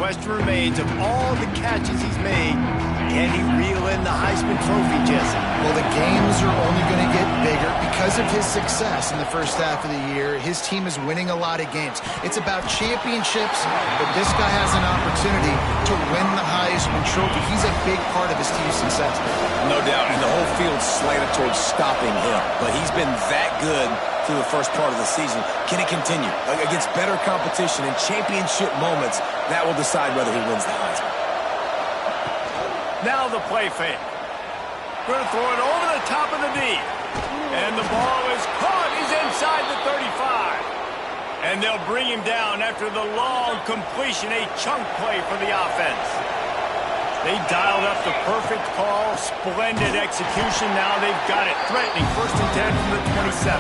question remains of all the catches he's made, can he reel in the Heisman Trophy, Jesse? Well, the games are only going to get bigger because of his success in the first half of the year. His team is winning a lot of games. It's about championships, but this guy has an opportunity to win the Heisman Trophy. He's a big part of his team's success. No doubt, and the whole field's slanted towards stopping him, but he's been that good through the first part of the season. Can it continue? Against better competition and championship moments, that will decide whether he wins the Heisman. Now the play fake. Going to throw it over the top of the knee. And the ball is caught. He's inside the 35. And they'll bring him down after the long completion, a chunk play for the offense. They dialed up the perfect call, splendid execution. Now they've got it threatening. 1st and 10 from the 27.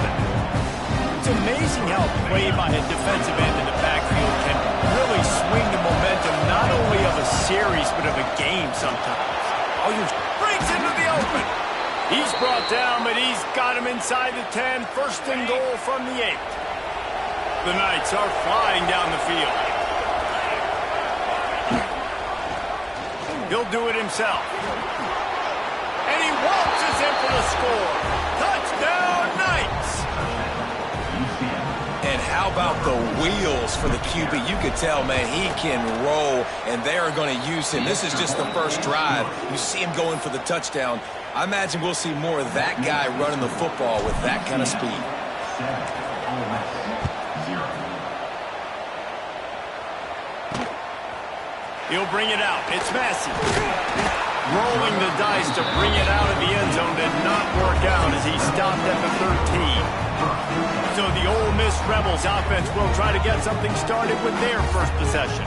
It's amazing how play by a defensive end in the backfield can really swing the momentum not only of a series but of a game sometimes. Oh, you breaks into the open. He's brought down, but he's got him inside the 10. 1st and goal from the 8. The Knights are flying down the field. He'll do it himself. And he waltzes in for the score. Touchdown, Knights! And how about the wheels for the QB? You could tell, man, he can roll, and they are going to use him. This is just the first drive. You see him going for the touchdown. I imagine we'll see more of that guy running the football with that kind of speed. He'll bring it out. It's Massey. Rolling the dice to bring it out of the end zone did not work out as he stopped at the 13. So the Ole Miss Rebels offense will try to get something started with their first possession.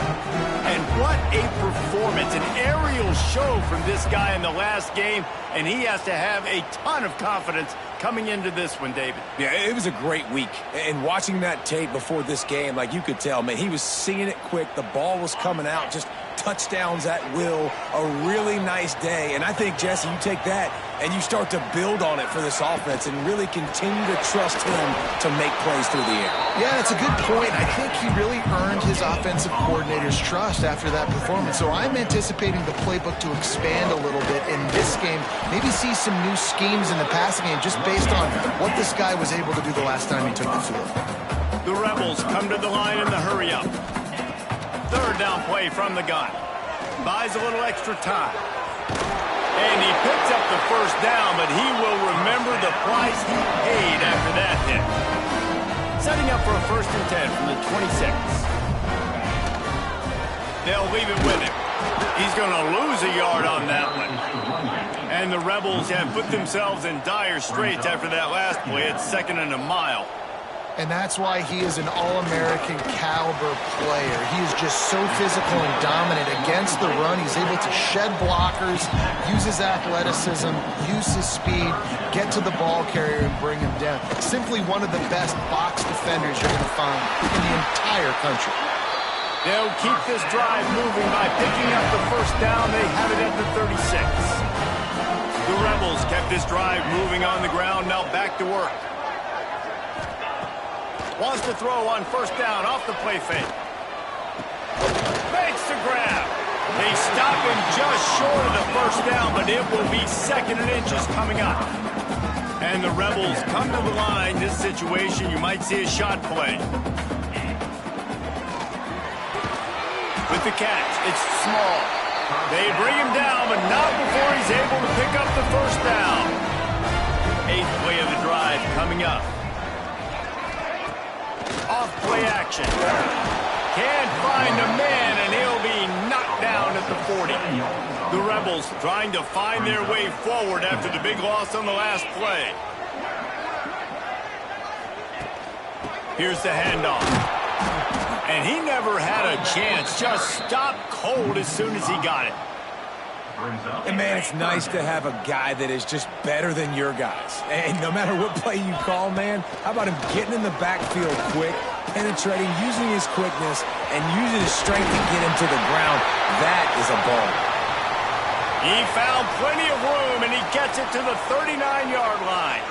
And what a performance, an aerial show from this guy in the last game, and he has to have a ton of confidence coming into this one, David. Yeah, it was a great week. And watching that tape before this game, like you could tell, man, he was seeing it quick. The ball was coming out, just touchdowns at will. A really nice day. And I think, Jesse, you take that and you start to build on it for this offense and really continue to trust him to make plays through the air. Yeah, it's a good point. I think he really earned his offensive coordinator's trust after that performance. So I'm anticipating the playbook to expand a little bit in this game. Maybe see some new schemes in the passing game just based on what this guy was able to do the last time he took the field. The Rebels come to the line in the hurry-up. 3rd down play from the gun. Buys a little extra time. And he picks up the 1st down, but he will remember the price he paid after that hit. Setting up for a 1st and 10 from the 26. They'll leave it with him. He's going to lose a yard on that one. And the Rebels have put themselves in dire straits after that last play. It's 2nd and a mile. And that's why he is an All-American caliber player. He is just so physical and dominant against the run. He's able to shed blockers, use his athleticism, use his speed, get to the ball carrier and bring him down. Simply one of the best box defenders you're going to find in the entire country. They'll keep this drive moving by picking up the 1st down. They have it at the 36. The Rebels kept this drive moving on the ground. Now back to work. Wants to throw on 1st down off the play fake. Fakes the grab. They stop him just short of the 1st down, but it will be 2nd and inches coming up. And the Rebels come to the line. This situation, you might see a shot play. With the catch, it's small. They bring him down, but not before he's able to pick up the 1st down. 8th play of the drive coming up. Off play action. Can't find a man, and he'll be knocked down at the 40. The Rebels trying to find their way forward after the big loss on the last play. Here's the handoff. And he never had a chance. Just stopped cold as soon as he got it. And, man, it's nice to have a guy that is just better than your guys. And no matter what play you call, man, how about him getting in the backfield quick, penetrating, using his quickness, and using his strength to get him to the ground. That is a ball. He found plenty of room, and he gets it to the 39-yard line.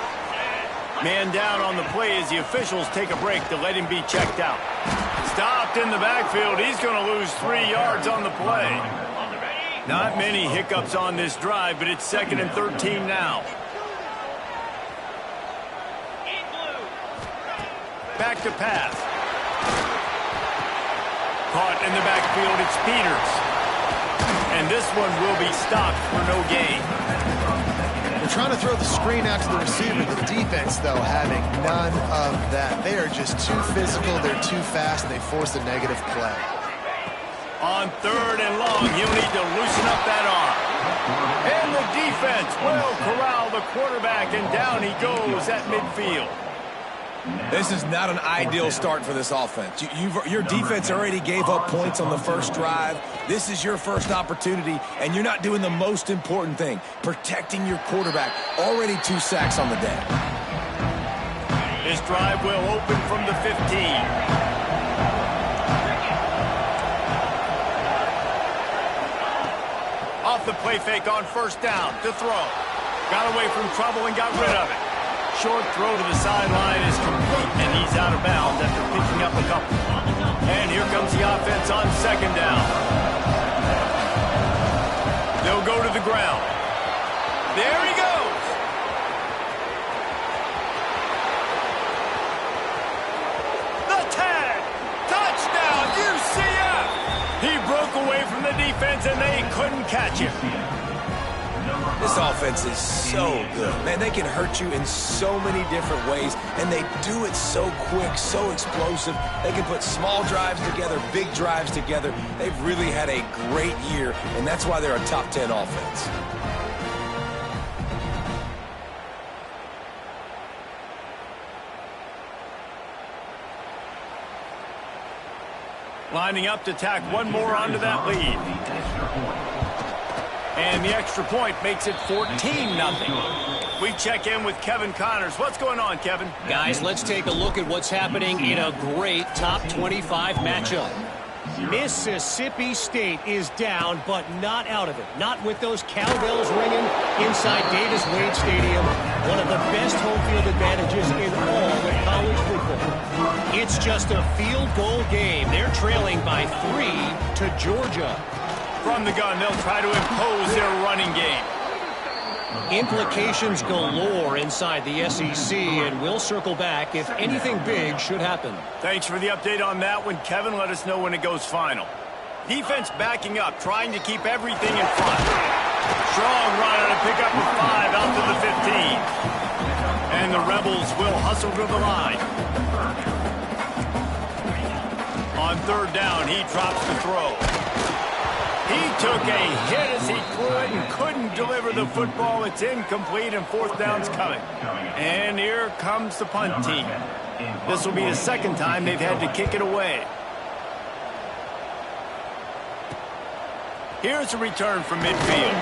Man down on the play as the officials take a break to let him be checked out. stopped in the backfield. He's going to lose 3 yards on the play. Not many hiccups on this drive, but it's 2nd and 13 now. Back to pass. Caught in the backfield, it's Peters. And this one will be stopped for no gain. They're trying to throw the screen out to the receiver. The defense, though, having none of that. They are just too physical, they're too fast, and they force a negative play. On 3rd and long, he'll need to loosen up that arm. And the defense will corral the quarterback, and down he goes at midfield. This is not an ideal start for this offense. Your defense already gave up points on the first drive. This is your first opportunity, and you're not doing the most important thing, protecting your quarterback. Already 2 sacks on the day. This drive will open from the 15. Off the play fake on 1st down to throw. Got away from trouble and got rid of it. Short throw to the sideline is complete, and he's out of bounds after picking up a couple. And here comes the offense on 2nd down. They'll go to the ground. There he goes. The tag. Touchdown, UCF. He broke away from the defense, and they couldn't catch him. This offense is so good. Man, they can hurt you in so many different ways, and they do it so quick, so explosive. They can put small drives together, big drives together. They've really had a great year, and that's why they're a top 10 offense. Lining up to tack one more onto that lead. And the extra point makes it 14-0. We check in with Kevin Connors. What's going on, Kevin? Guys, let's take a look at what's happening in a great top 25 matchup. Mississippi State is down, but not out of it. Not with those cowbells ringing inside Davis-Wade Stadium, one of the best home field advantages in all of college football. It's just a field goal game. They're trailing by 3 to Georgia. From the gun, they'll try to impose their running game. Implications galore inside the SEC, and we'll circle back if anything big should happen. Thanks for the update on that one, Kevin. Let us know when it goes final. Defense backing up, trying to keep everything in front. Strong run and a pickup of 5 out to the 15. And the Rebels will hustle to the line. On 3rd down, he drops the throw. He took a hit as he threw it and couldn't deliver the football. It's incomplete, and 4th down's coming. And here comes the punt team. This will be the 2nd time they've had to kick it away. Here's a return from midfield.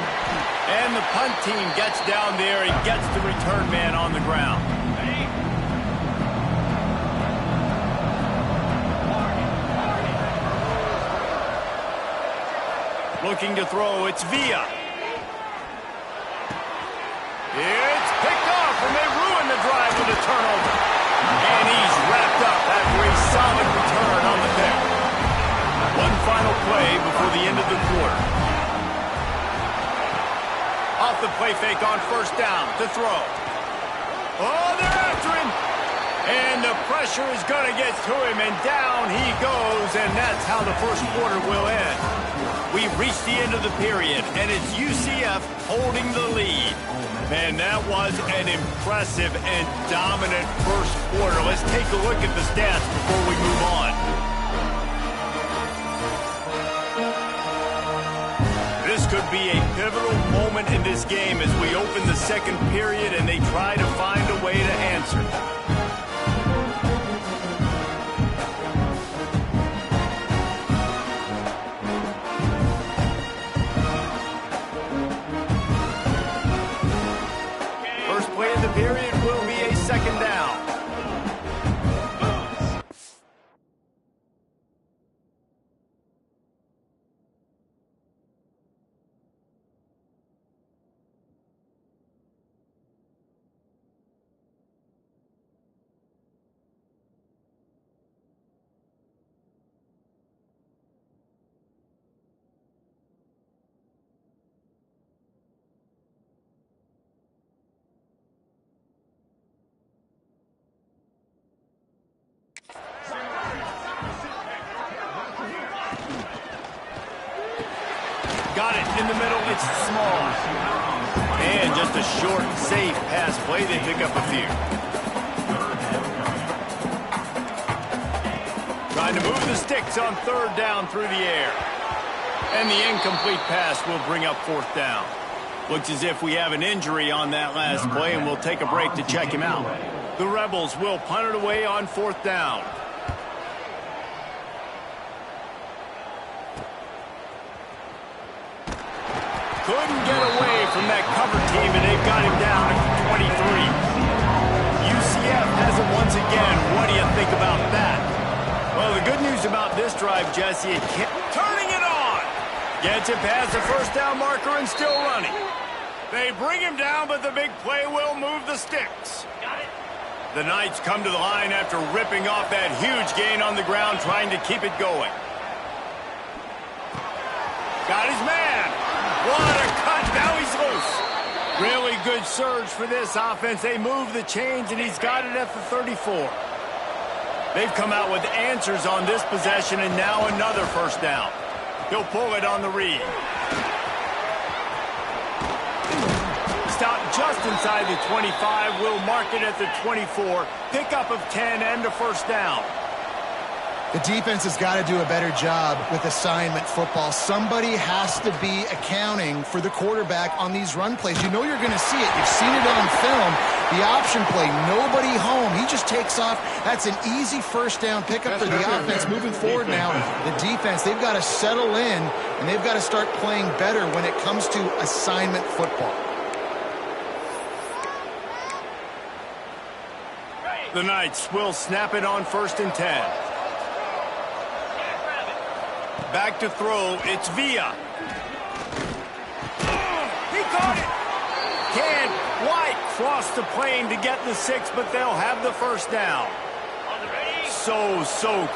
And the punt team gets down there and gets the return man on the ground. Looking to throw, it's Villa. It's picked off, and they ruin the drive with a turnover. And he's wrapped up after a solid return on the pick. One final play before the end of the quarter. Off the play fake on 1st down to throw. Oh, they're after him. And the pressure is going to get to him, and down he goes, and that's how the 1st quarter will end. We've reached the end of the period, and it's UCF holding the lead. Man, that was an impressive and dominant 1st quarter. Let's take a look at the stats before we move on. This could be a pivotal moment in this game as we open the 2nd period and they try to find a way to answer. Period will be a 2nd down. got it in the middle. It's small. And just a short, safe pass play. They pick up a few. Trying to move the sticks on third down through the air. And the incomplete pass will bring up fourth down. Looks as if we have an injury on that last play, and we'll take a break to check him out. The Rebels will punt it away on fourth down. Couldn't get away from that cover team, and they've got him down at 23. UCF has it once again. What do you think about that? Well, the good news about this drive, Jesse, turning it on. Gets it past the first down marker and still running. They bring him down, but the big play will move the sticks. The Knights come to the line after ripping off that huge gain on the ground, trying to keep it going. Got his man. What a cut. Now he's loose. Really good surge for this offense. They move the chains, and he's got it at the 34. They've come out with answers on this possession, and now another first down. He'll pull it on the read. Stop just inside the 25. We'll mark it at the 24. Pickup of 10 and a first down. The defense has got to do a better job with assignment football. Somebody has to be accounting for the quarterback on these run plays. You know you're going to see it. You've seen it on film. The option play, nobody home. He just takes off. That's an easy first down pickup for the offense. Moving forward now, the defense, they've got to settle in, and they've got to start playing better when it comes to assignment football. The Knights will snap it on 1st and 10. Back to throw, it's Villa. He caught it. Can't quite cross the plane to get the 6, but they'll have the first down. So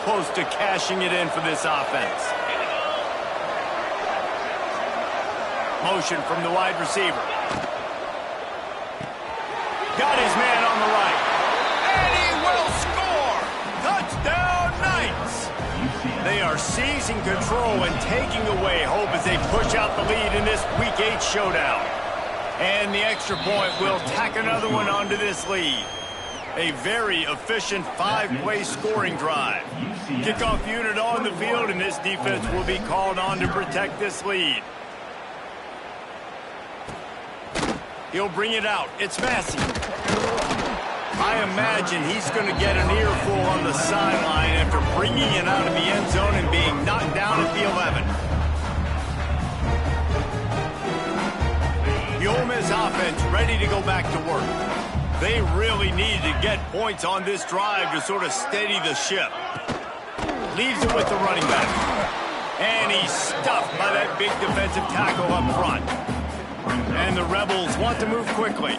close to cashing it in for this offense. Motion from the wide receiver. Got his man on the right. And he will score. Touchdown, Knights. They are seizing control and taking away hope as they push out the lead in this Week 8 showdown. And the extra point will tack another one onto this lead. A very efficient 5-play scoring drive. Kickoff unit on the field, and this defense will be called on to protect this lead. He'll bring it out. It's Massey. I imagine he's going to get an earful on the sideline after bringing it out of the end zone and being knocked down at the 11. The Ole Miss offense ready to go back to work. They really need to get points on this drive to sort of steady the ship. Leaves it with the running back. And he's stuffed by that big defensive tackle up front. And the Rebels want to move quickly.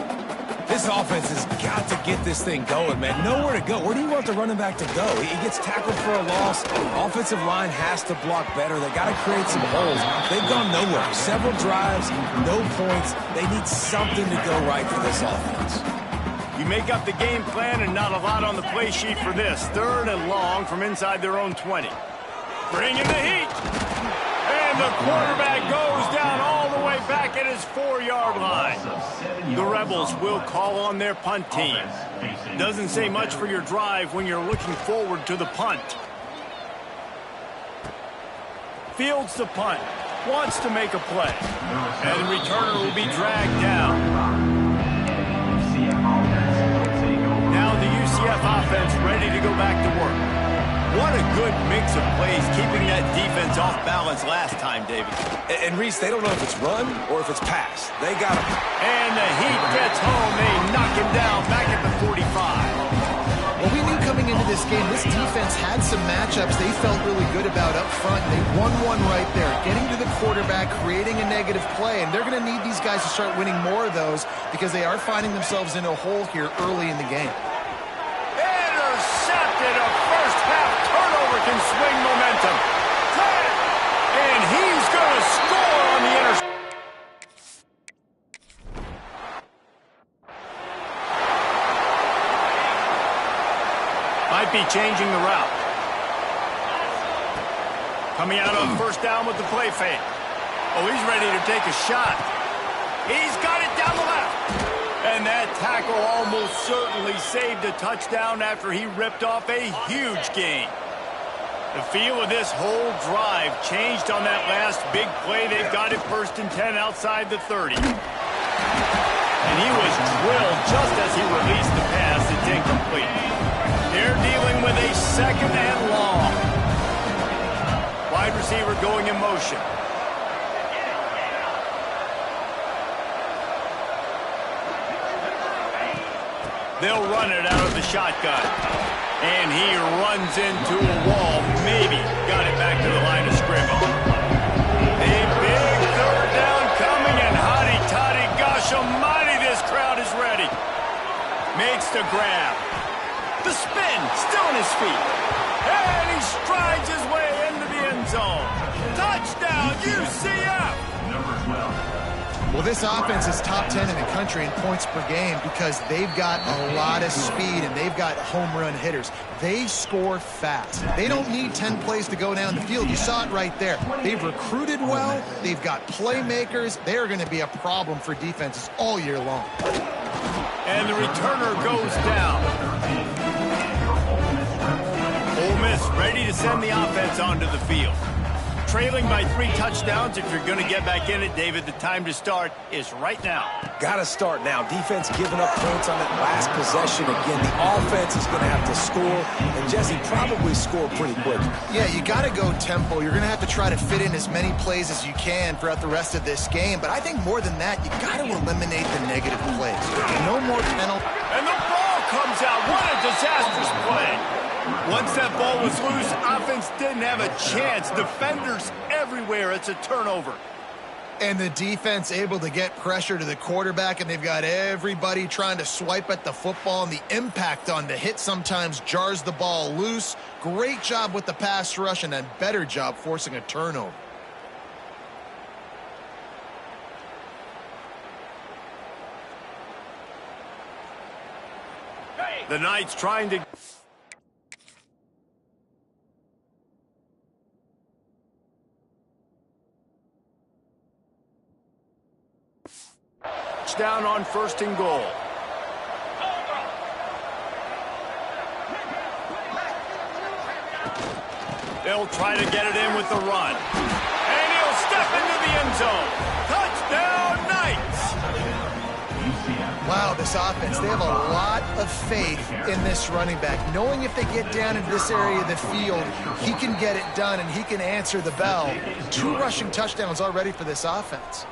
This offense has got to get this thing going, man. Nowhere to go. Where do you want the running back to go? He gets tackled for a loss. Offensive line has to block better. They got to create some holes. They've gone nowhere. Several drives, no points. They need something to go right for this offense. You make up the game plan and not a lot on the play sheet for this. 3rd and long from inside their own 20. Bring in the heat. And the quarterback goes down all the way back at his 4-yard line. The Rebels will call on their punt team. Doesn't say much for your drive when you're looking forward to the punt. Fields the punt. Wants to make a play. And the returner will be dragged down. Now the UCF offense ready to go back to work. What a good mix of plays, keeping that defense off balance last time, David. And Reese, they don't know if it's run or if it's pass. They got him. And the Heat gets home. They knock him down back at the 45. Well, we knew coming into this game, this defense had some matchups they felt really good about up front. They won one right there, getting to the quarterback, creating a negative play, and they're going to need these guys to start winning more of those because they are finding themselves in a hole here early in the game. Intercepted. A first-half turnover can swing momentum. And he's going to score on the interception. Might be changing the route. Coming out on 1st down with the play fake. Oh, he's ready to take a shot. He's got it down the left. And that tackle almost certainly saved a touchdown after he ripped off a huge gain. The feel of this whole drive changed on that last big play. They've got it 1st and 10 outside the 30. And he was drilled just as he released the pass. It's incomplete. They're dealing with a 2nd and long. Wide receiver going in motion. They'll run it out of the shotgun. And he runs into a wall. Maybe got it back to the line of scrimmage. A big 3rd down coming, and hotty-toddy, gosh almighty, this crowd is ready. Makes the grab. The spin, still on his feet. And he strides his way into the end zone. Touchdown, UCF! Number 12. Well, this offense is top 10 in the country in points per game because they've got a lot of speed and they've got home run hitters. They score fast. They don't need 10 plays to go down the field. You saw it right there. They've recruited well. They've got playmakers. They are going to be a problem for defenses all year long. And the returner goes down. Ole Miss ready to send the offense onto the field. Trailing by 3 touchdowns. If you're going to get back in it, David, the time to start is right now. Got to start now. Defense giving up points on that last possession. Again, the offense is going to have to score, and Jesse probably score pretty quick. Yeah, you got to go tempo. You're going to have to try to fit in as many plays as you can throughout the rest of this game. But I think more than that, you got to eliminate the negative plays. No more penalties. And the ball comes out. What a disastrous play. Once that ball was loose, offense didn't have a chance. Defenders everywhere. It's a turnover. And the defense able to get pressure to the quarterback, and they've got everybody trying to swipe at the football, and the impact on the hit sometimes jars the ball loose. Great job with the pass rush, and a better job forcing a turnover. The Knights trying to... down on 1st and goal. They'll try to get it in with the run. And he'll step into the end zone. Touchdown, Knights! Wow, this offense, they have a lot of faith in this running back. Knowing if they get down into this area of the field, he can get it done and he can answer the bell. 2 rushing touchdowns already for this offense.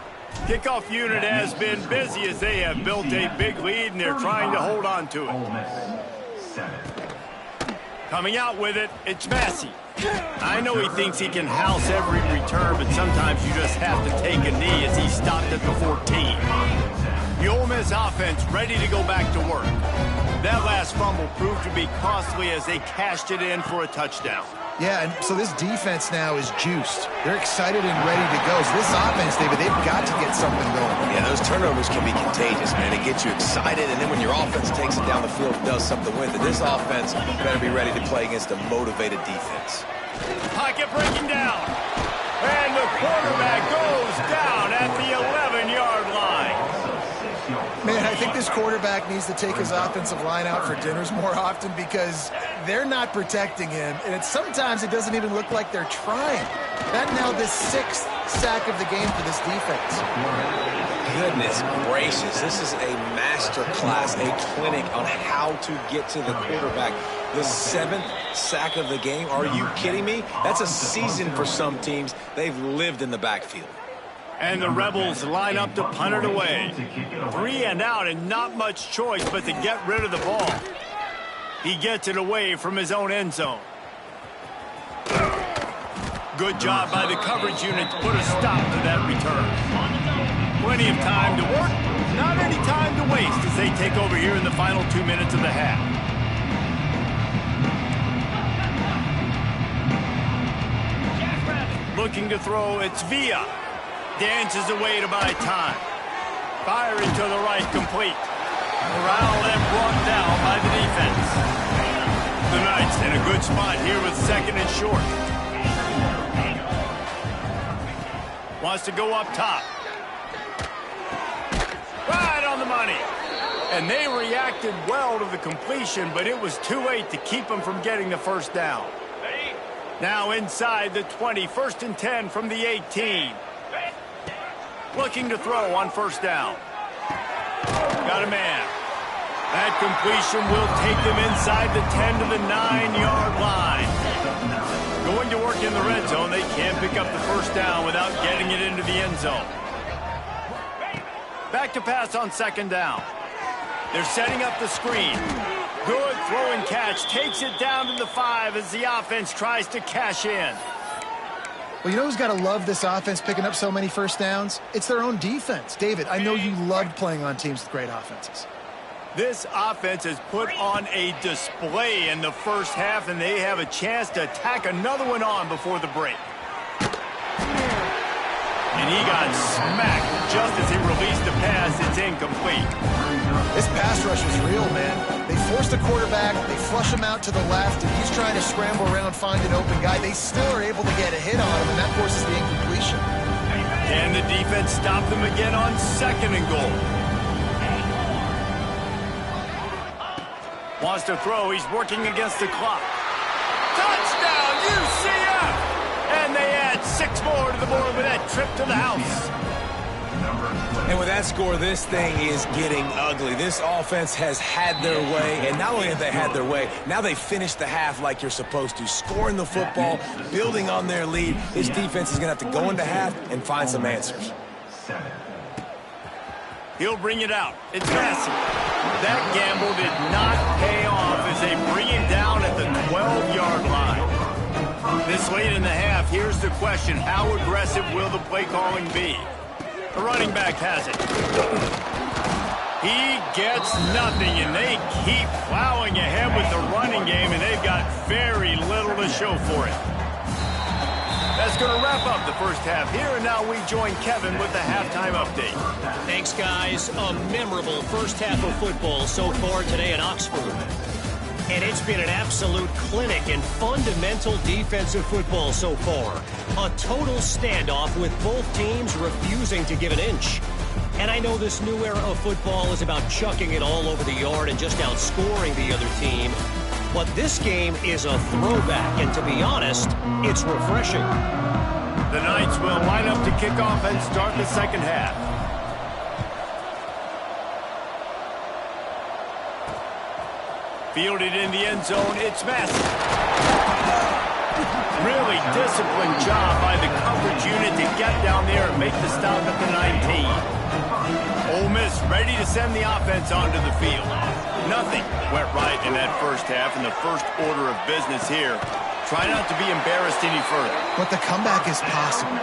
Kickoff unit has been busy as they have built a big lead, and they're trying to hold on to it. Coming out with it, it's Massey. I know he thinks he can house every return, but sometimes you just have to take a knee as he stopped at the 14. The Ole Miss offense ready to go back to work. That last fumble proved to be costly as they cashed it in for a touchdown. Yeah, and so this defense now is juiced. They're excited and ready to go. So this offense, David, they've got to get something going. Yeah, those turnovers can be contagious, man. It gets you excited, and then when your offense takes it down the field and does something with it, this offense better be ready to play against a motivated defense. Pocket breaking down. And the quarterback goes down at the 11-yard line. Man, I think this quarterback needs to take his offensive line out for dinners more often because they're not protecting him. And sometimes it doesn't even look like they're trying. That now the 6th sack of the game for this defense. Goodness gracious. This is a master class, a clinic on how to get to the quarterback. The 7th sack of the game. Are you kidding me? That's a season for some teams. They've lived in the backfield. And the Rebels line up to punt it away. 3 and out and not much choice but to get rid of the ball. He gets it away from his own end zone. Good job by the coverage unit to put a stop to that return. Plenty of time to work, not any time to waste as they take over here in the final 2 minutes of the half. Looking to throw, it's Villa. Dances away to buy time. Firing to the right, complete. Corralled and brought down by the defense. The Knights in a good spot here with 2nd and short. Wants to go up top. Right on the money. And they reacted well to the completion, but it was too late to keep them from getting the first down. Now inside the 20, 1st and 10 from the 18. Looking to throw on first down. Got a man. That completion will take them inside the 10 to the 9-yard line. Going to work in the red zone, they can't pick up the first down without getting it into the end zone. Back to pass on 2nd down. They're setting up the screen. Good throw and catch. Takes it down to the 5 as the offense tries to cash in. Well, you know who's got to love this offense picking up so many first downs? It's their own defense. David, I know you loved playing on teams with great offenses. This offense has put on a display in the first half, and they have a chance to tack another one on before the break. And he got smacked just as he released the pass. It's incomplete. This pass rush was real, man. They force the quarterback, they flush him out to the left, and he's trying to scramble around, find an open guy. They still are able to get a hit on him, and that forces the incompletion. And the defense stopped them again on 2nd and goal. Wants to throw. He's working against the clock. Touchdown, UCF! And they add 6 more to the board with that trip to the house. And with that score, this thing is getting ugly. This offense has had their way, and not only have they had their way, now they finished the half like you're supposed to, scoring the football, building on their lead. This defense is going to have to go into half and find some answers. He'll bring it out. It's Massey. That gamble did not pay off as they bring him down at the 12-yard line. This late in the half, here's the question. How aggressive will the play calling be? The running back has it. He gets nothing, and they keep plowing ahead with the running game, and they've got very little to show for it. That's going to wrap up the first half here, and now we join Kevin with the halftime update. Thanks, guys. A memorable first half of football so far today in Oxford. And it's been an absolute clinic in fundamental defensive football so far. A total standoff with both teams refusing to give an inch. And I know this new era of football is about chucking it all over the yard and just outscoring the other team. But this game is a throwback, and to be honest, it's refreshing. The Knights will line up to kick off and start the second half. Fielded in the end zone, it's Massey. Really disciplined job by the coverage unit to get down there and make the stop at the 19. Ole Miss ready to send the offense onto the field. Nothing went right in that first half, and the first order of business here. Try not to be embarrassed any further. But the comeback is possible.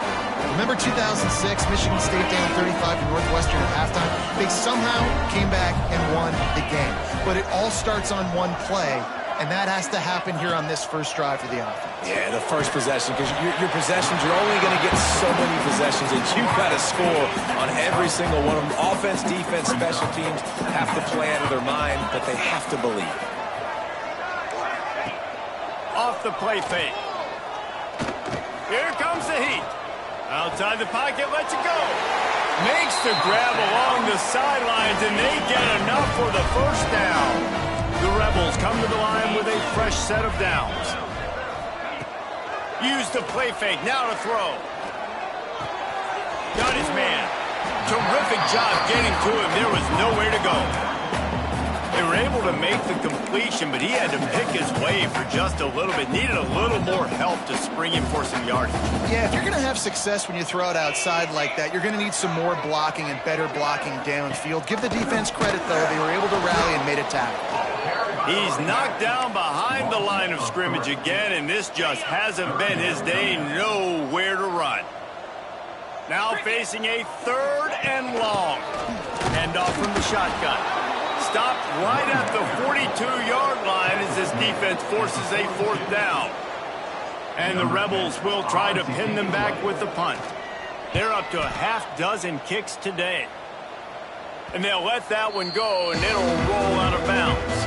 Remember 2006, Michigan State down 35 to Northwestern at halftime? They somehow came back and won the game. But it all starts on one play, and that has to happen here on this first drive for the offense. Yeah, the first possession, because your possessions, you're only going to get so many possessions, and you've got to score on every single one of them. Offense, defense, special teams have to play out of their mind, but they have to believe. Off the play fake. Here comes the heat. Outside the pocket, lets it go. Makes the grab along the sidelines, and they get enough for the first down. The Rebels come to the line with a fresh set of downs. Use the play fake, now to throw. Got his man. Terrific job getting to him. There was nowhere to go. They were able to make the completion, but he had to pick his way for just a little bit. Needed a little more help to spring him for some yardage. Yeah, if you're going to have success when you throw it outside like that, you're going to need some more blocking and better blocking downfield. Give the defense credit, though. They were able to rally and made a tackle. He's knocked down behind the line of scrimmage again, and this just hasn't been his day. Nowhere to run. Now facing a 3rd and long. Handoff from the shotgun. Stopped right at the 42-yard line as this defense forces a 4th down. And the Rebels will try to pin them back with the punt. They're up to a half-dozen kicks today. And they'll let that one go, and it'll roll out of bounds.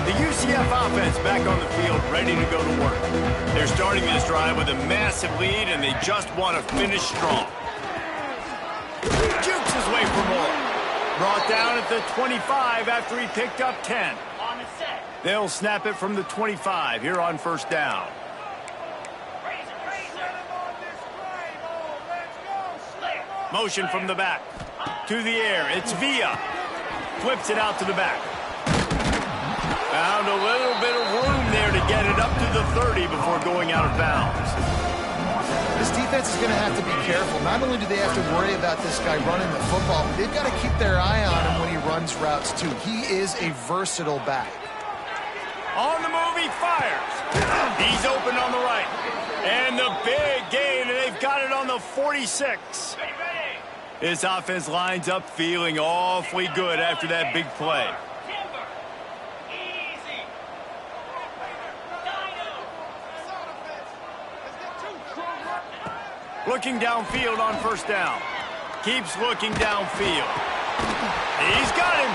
The UCF offense back on the field, ready to go to work. They're starting this drive with a massive lead, and they just want to finish strong. Jukes his way for more. Brought down at the 25 after he picked up 10. They'll snap it from the 25 here on first down. Motion from the back. To the air. It's Villa. Flips it out to the back. Found a little bit of room there to get it up to the 30 before going out of bounds. This defense is going to have to be careful. Not only do they have to worry about this guy running the football, but they've got to keep their eye on him when he runs routes too. He is a versatile back. On the move, he fires. He's open on the right. And the big gain, and they've got it on the 46. This offense lines up feeling awfully good after that big play. Looking downfield on first down. Keeps looking downfield. He's got him.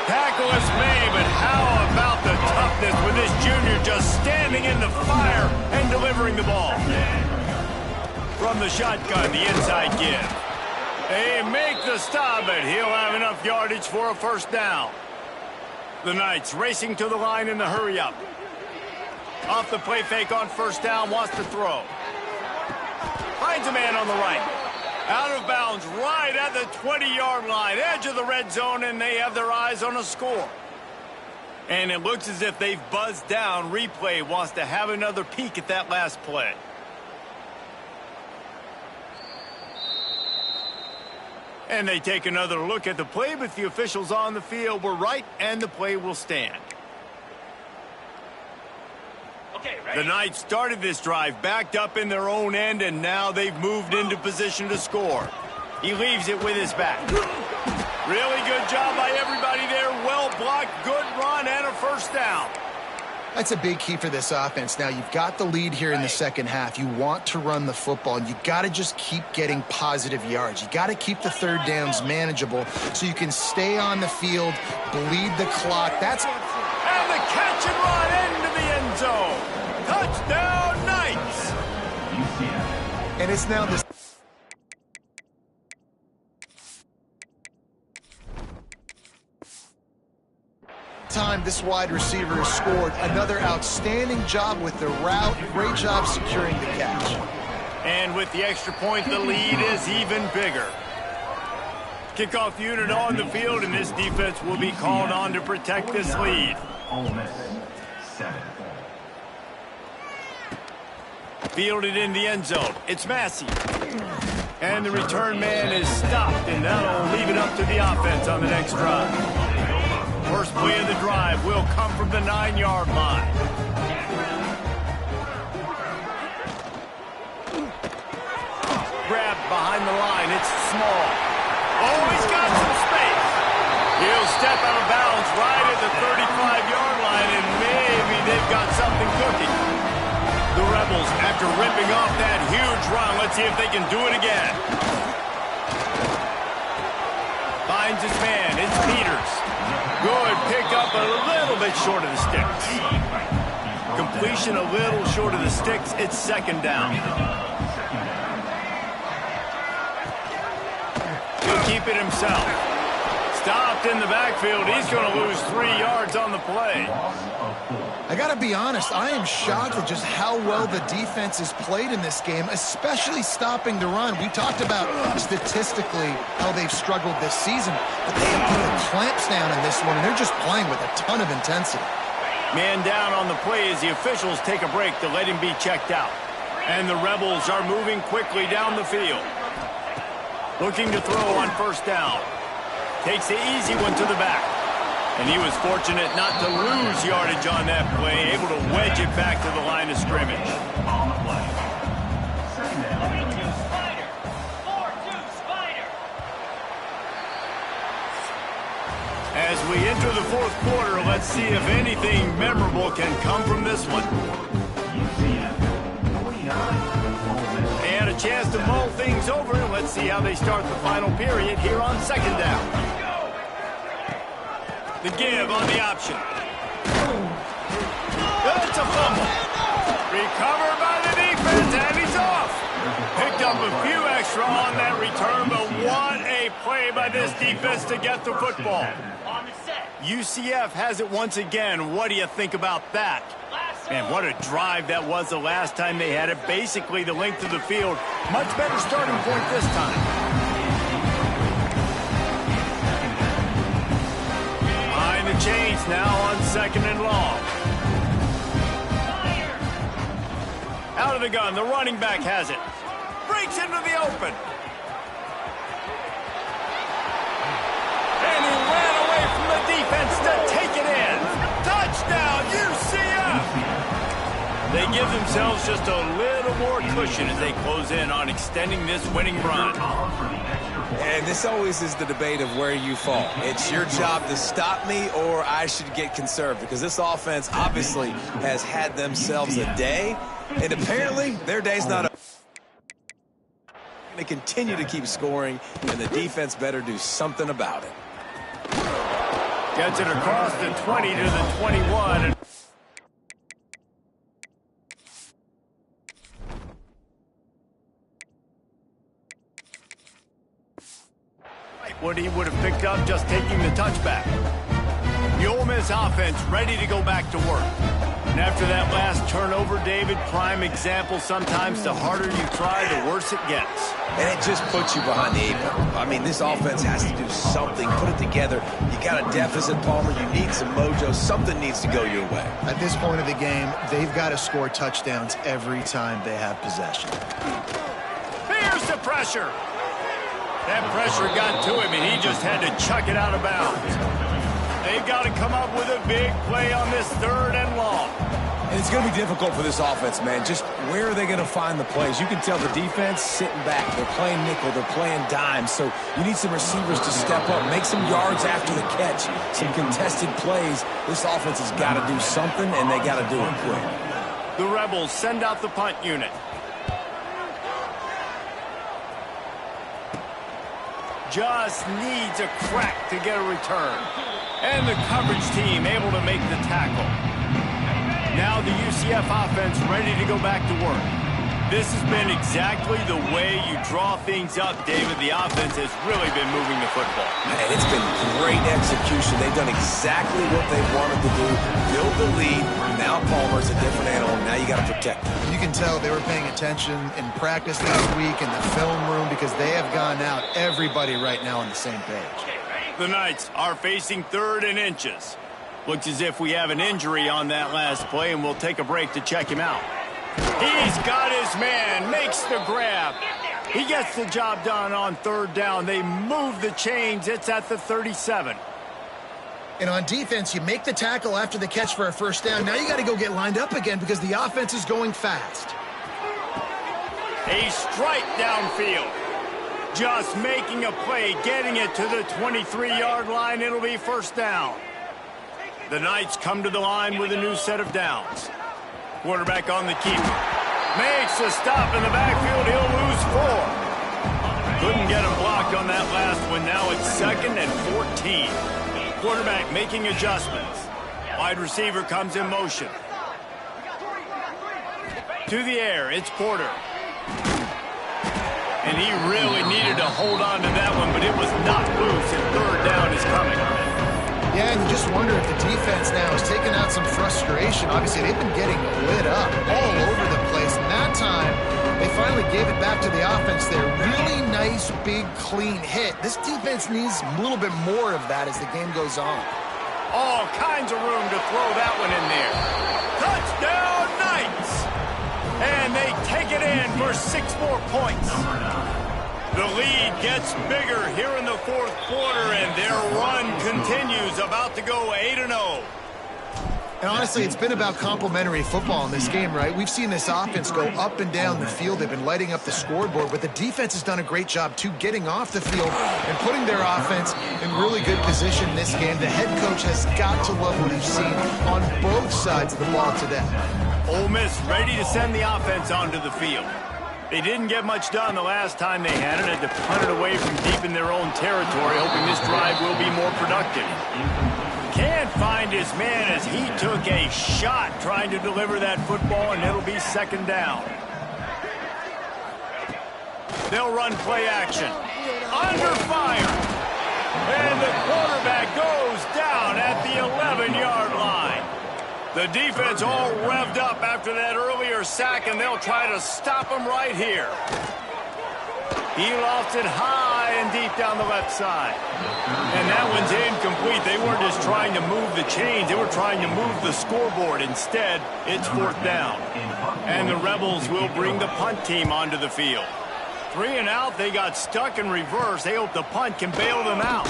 Tackle is made, but how about the toughness with this junior just standing in the fire and delivering the ball? From the shotgun, the inside give. They make the stop, but he'll have enough yardage for a first down. The Knights racing to the line in the hurry-up. Off the play fake on first down, wants to throw. Finds a man on the right. Out of bounds right at the 20-yard line, edge of the red zone, and they have their eyes on a score. And it looks as if they've buzzed down. Replay wants to have another peek at that last play. And they take another look at the play, but the officials on the field were right, and the play will stand. The Knights started this drive backed up in their own end, and now they've moved into position to score. He leaves it with his back. Really good job by everybody there. Well blocked, good run, and a first down. That's a big key for this offense. Now, you've got the lead here in the second half. You want to run the football, and you got to just keep getting positive yards. You got to keep the third downs manageable so you can stay on the field, bleed the clock. That's... And the catch and run into the end zone. Touchdown, Knights! And it's now the time this wide receiver has scored. Another outstanding job with the route. Great job securing the catch. And with the extra point, the lead is even bigger. Kickoff unit on the field, and this defense will be called on to protect this lead. Fielded in the end zone. It's Massey. And the return man is stopped, and that'll leave it up to the offense on the next drive. First play of the drive will come from the 9-yard line. Grabbed behind the line. It's Small. Oh, he's got some space. He'll step out of bounds right at the 35-yard line, and maybe they've got something cooking. The Rebels, after ripping off that huge run, let's see if they can do it again. Finds his man. It's Peters. Good pick up, a little bit short of the sticks. Completion a little short of the sticks. It's second down. He'll keep it himself. Stopped in the backfield. He's going to lose 3 yards on the play. I got to be honest, I am shocked at just how well the defense has played in this game, especially stopping the run. We talked about statistically how they've struggled this season, but they have put the clamps down in this one, and they're just playing with a ton of intensity. Man down on the play as the officials take a break to let him be checked out. And the Rebels are moving quickly down the field. Looking to throw on first down. Takes the easy one to the back. And he was fortunate not to lose yardage on that play, able to wedge it back to the line of scrimmage. As we enter the fourth quarter, let's see if anything memorable can come from this one. They had a chance to mull things over. Let's see how they start the final period here on second down. The give on the option. It's a fumble. Recovered by the defense, and he's off. Picked up a few extra on that return, but what a play by this defense to get the football. UCF has it once again. What do you think about that? And what a drive that was the last time they had it. Basically the length of the field. Much better starting point this time. Behind the chains now on 2nd and long. Out of the gun, the running back has it. Breaks into the open. And he ran away from the defense to take it in. Touchdown, UCF! They give themselves just a little more cushion as they close in on extending this winning run. And this always is the debate of where you fall. It's your job to stop me or I should get conserved, because this offense obviously has had themselves a day, and apparently their day's not over. They continue to keep scoring, and the defense better do something about it. Gets it across the 20 to the 21. What he would have picked up just taking the touchback. The Ole Miss offense ready to go back to work. And after that last turnover, David, prime example, sometimes the harder you try, the worse it gets. And it just puts you behind the 8 ball. I mean, this offense has to do something, put it together. You got a deficit, Palmer. You need some mojo. Something needs to go your way. At this point of the game, they've got to score touchdowns every time they have possession. Here's the pressure. That pressure got to him, and he just had to chuck it out of bounds. They've got to come up with a big play on this 3rd and long. And it's going to be difficult for this offense, man. Just where are they going to find the plays? You can tell the defense sitting back. They're playing nickel. They're playing dime. So you need some receivers to step up, make some yards after the catch, some contested plays. This offense has got to do something, and they got to do it quick. The Rebels send out the punt unit. Just needs a crack to get a return. And the coverage team able to make the tackle. Now the UCF offense ready to go back to work. This has been exactly the way you draw things up, David. The offense has really been moving the football. Man, it's been great execution. They've done exactly what they wanted to do. Build the lead. Now Palmer's a different animal. Now you got to protect him. You can tell they were paying attention in practice this week in the film room, because they have gone out, everybody right now on the same page. The Knights are facing 3rd and inches. Looks as if we have an injury on that last play, and we'll take a break to check him out. He's got his man, makes the grab. He gets the job done on 3rd down. They move the chains. It's at the 37. And on defense, you make the tackle after the catch for a 1st down. Now you got to go get lined up again because the offense is going fast. A strike downfield. Just making a play, getting it to the 23-yard line. It'll be 1st down. The Knights come to the line with a new set of downs. Quarterback on the keeper. Makes a stop in the backfield. He'll lose 4. Couldn't get him blocked on that last one. Now it's 2nd and 14. Quarterback making adjustments. Wide receiver comes in motion. To the air, it's Porter. And he really needed to hold on to that one, but it was not loose, and 3rd down is coming. Yeah, and you just wonder if the defense now is taking out some frustration. Obviously, they've been getting lit up all over the place. And that time, they finally gave it back to the offense there. Really nice, big, clean hit. This defense needs a little bit more of that as the game goes on. All kinds of room to throw that one in there. Touchdown, Knights! And they take it in for 6 more points. The lead gets bigger here in the 4th quarter, and their run continues, about to go 8-0. And honestly, it's been about complementary football in this game, right? We've seen this offense go up and down the field. They've been lighting up the scoreboard, but the defense has done a great job, too, getting off the field and putting their offense in really good position in this game. The head coach has got to love what he's seen on both sides of the ball today. Ole Miss ready to send the offense onto the field. They didn't get much done the last time they had it. Had to punt it away from deep in their own territory, hoping this drive will be more productive. Can't find his man as he took a shot trying to deliver that football, and it'll be second down. They'll run play action. Under fire. And the quarterback goes down at the 11-yard line. The defense all revved up after that earlier sack, and they'll try to stop him right here. He lofts it high and deep down the left side. And that one's incomplete. They weren't just trying to move the chains. They were trying to move the scoreboard. Instead, it's fourth down. And the Rebels will bring the punt team onto the field. 3 and out, they got stuck in reverse. They hope the punt can bail them out.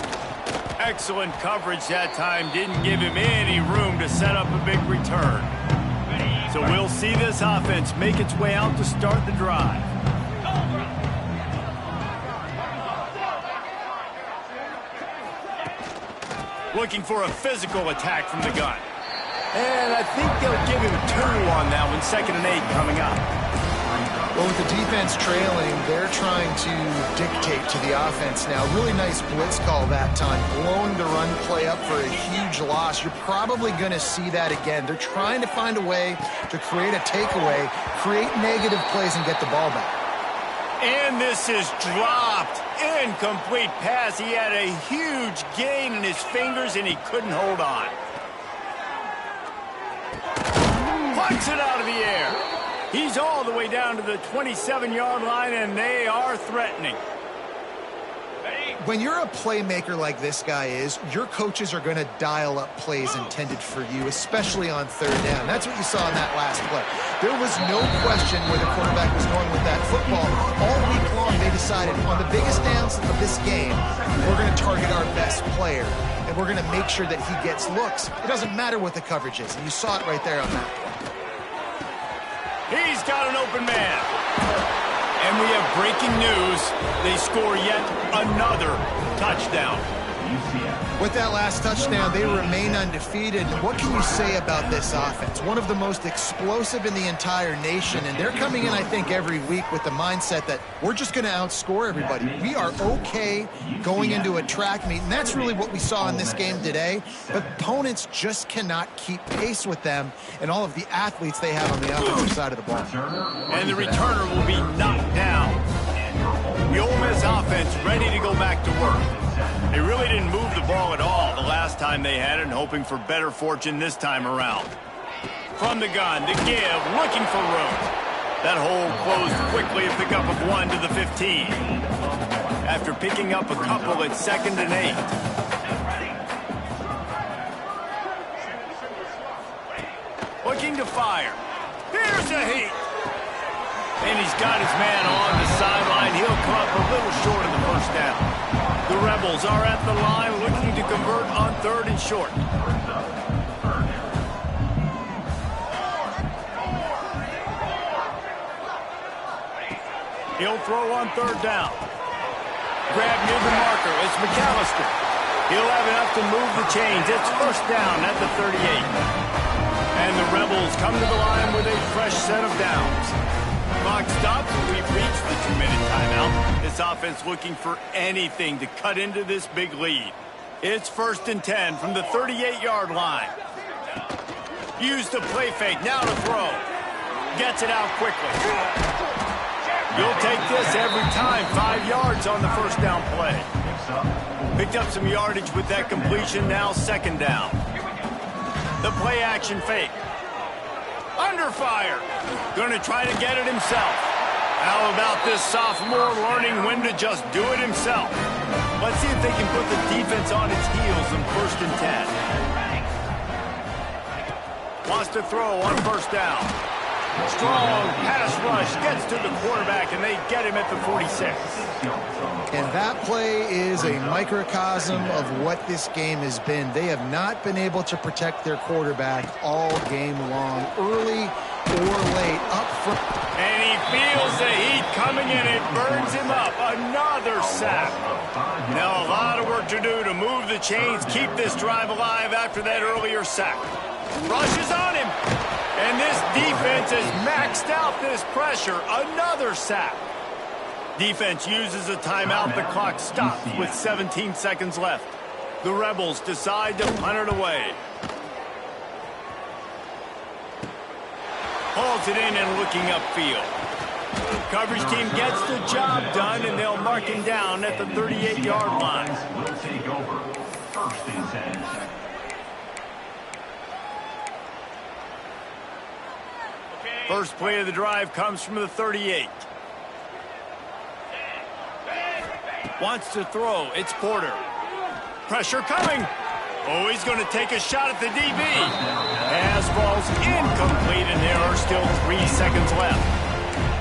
Excellent coverage that time. Didn't give him any room to set up a big return. So we'll see this offense make its way out to start the drive. Looking for a physical attack from the gun. And I think they'll give him 2 on that one. 2nd and 8 coming up. Well, with the defense trailing, they're trying to dictate to the offense now. Really nice blitz call that time, blowing the run play up for a huge loss. You're probably going to see that again. They're trying to find a way to create a takeaway, create negative plays, and get the ball back. And this is dropped. Incomplete pass. He had a huge gain in his fingers, and he couldn't hold on. Punts it out of the air. He's all the way down to the 27-yard line, and they are threatening. When you're a playmaker like this guy is, your coaches are going to dial up plays intended for you, especially on 3rd down. That's what you saw in that last play. There was no question where the quarterback was going with that football. All week long, they decided on the biggest downs of this game, we're going to target our best player, and we're going to make sure that he gets looks. It doesn't matter what the coverage is, and you saw it right there on that play. He's got an open man. And we have breaking news. They score yet another touchdown. With that last touchdown, they remain undefeated. What can you say about this offense? One of the most explosive in the entire nation, and they're coming in, I think, every week with the mindset that we're just going to outscore everybody. We are okay going into a track meet, and that's really what we saw in this game today. But opponents just cannot keep pace with them and all of the athletes they have on the offensive side of the ball. And the returner will be knocked down. The Ole Miss offense ready to go back to work. They really didn't move the ball at all the last time they had it, and hoping for better fortune this time around. From the gun, the give, looking for room. That hole closed quickly, a pickup of 1 to the 15. After picking up a couple, it's 2nd and 8. Looking to fire. Here's a heat. And he's got his man on the sideline. He'll come up a little short of the first down. The Rebels are at the line looking to convert on 3rd and short. He'll throw on 3rd down. Grab near the marker. It's McAllister. He'll have enough to move the chains. It's 1st down at the 38. And the Rebels come to the line with a fresh set of downs. Clock stops, and we've reached the 2-minute timeout. This offense looking for anything to cut into this big lead. It's 1st and 10 from the 38-yard line. Use the play fake, now to throw. Gets it out quickly. You'll take this every time. 5 yards on the 1st down play. Picked up some yardage with that completion, now 2nd down. The play action fake. Under fire. Going to try to get it himself. How about this sophomore learning when to just do it himself? Let's see if they can put the defense on its heels in 1st and 10. Wants to throw on 1st down. Strong pass rush gets to the quarterback, and they get him at the 46. And that play is a microcosm of what this game has been. They have not been able to protect their quarterback all game long, early or late, up front. And he feels the heat coming in. It burns him up. Another sack. Now a lot of work to do to move the chains, keep this drive alive after that earlier sack. Rushes on him. And this defense has maxed out this pressure. Another sack. Defense uses a timeout. The clock stops with 17 seconds left. The Rebels decide to punt it away. Hauls it in and looking upfield. Coverage team gets the job done, and they'll mark him down at the 38-yard line. Will take over. First and 10. First play of the drive comes from the 38. Wants to throw. It's Porter. Pressure coming. Oh, he's going to take a shot at the DB. Pass falls incomplete, and there are still 3 seconds left.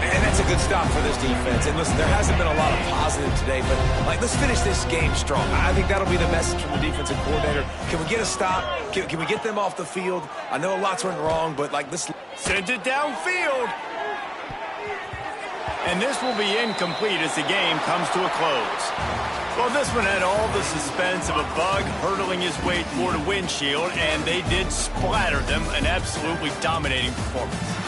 And that's a good stop for this defense. And listen, there hasn't been a lot of positive today, but let's finish this game strong. I think that'll be the message from the defensive coordinator. Can we get a stop? Can we get them off the field? I know a lot's went wrong, but this sends it downfield. And this will be incomplete as the game comes to a close. Well, this one had all the suspense of a bug hurtling his way toward a windshield, and they did splatter them. An absolutely dominating performance.